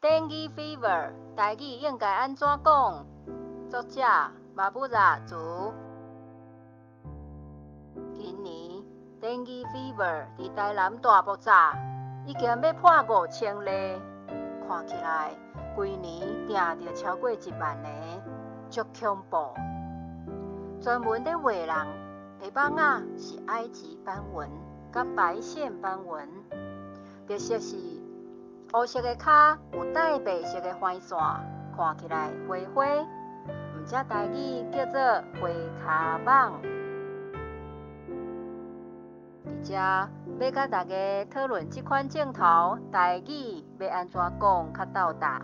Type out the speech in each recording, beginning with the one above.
Dengue fever， 台语应该安怎讲？作者Babuza Chû。今年 Dengue fever 伫台南大爆炸，已经要破5000例，看起来规年定着超过1万个，足恐怖。专门咧画人的网仔是埃及斑纹甲白线斑纹，特色是黑色的脚有带白色的环线，看起来花花，毋只台语叫做花骹蠓。伫遮要甲大家讨论这款镜头，台语要安怎讲较斗搭？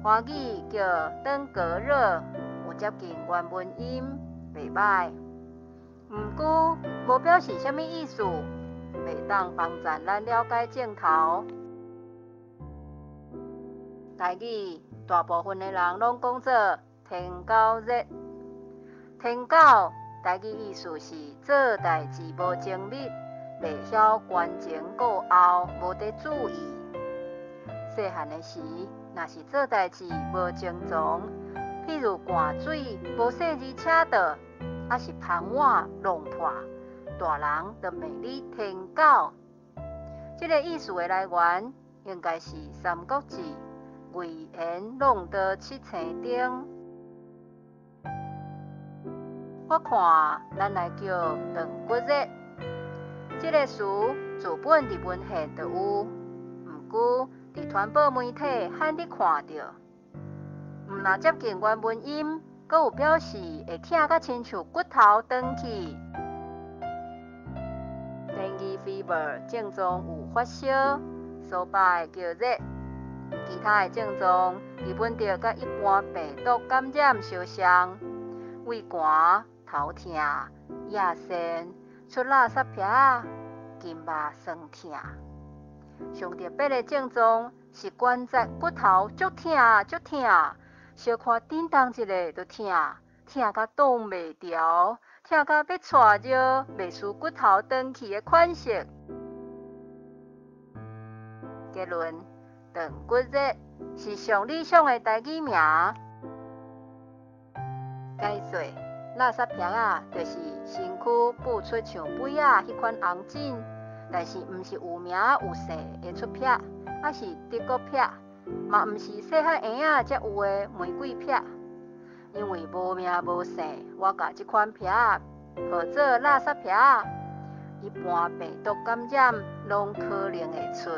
华语叫登革热，有接近原文音，袂歹。毋过无表示啥物意思，袂当帮助咱了解镜头。台语大部分的人拢讲做天狗热，天狗台语意思是做代志无精力，袂晓观前顾后，无得注意。细汉的时，若是做代志无精从，譬如灌水无细字车道，还是窗碗弄破，大人就骂你天狗。这个意思的来源应该是《三国志》魏延弄得七星顶。我看咱来叫断骨热，这个词自本伫文献就有，毋过伫传播媒体罕你看到。毋若接近原文音，阁有表示会疼甲亲像骨头断去。Dengue fever 症状有发烧、所摆叫热，其他的症状基本着甲一般病毒感染相像，胃寒、头痛、夜眩、出垃圾癖、筋肉酸痛。上特别的症状是关节骨头足痛足痛，小可震动一下就痛，痛甲挡袂牢，痛甲要带尿，袂输骨头断去的款式。结论：断骨热是上理想的台语名。解说：垃圾癖就是身躯布出像杯迄款红疹，但是毋是有名有姓会出癖，还是德国癖，嘛毋是细汉婴才有的玫瑰癖。因为无名无姓，我甲这款癖号做垃圾癖，一般病毒感染拢可能会出。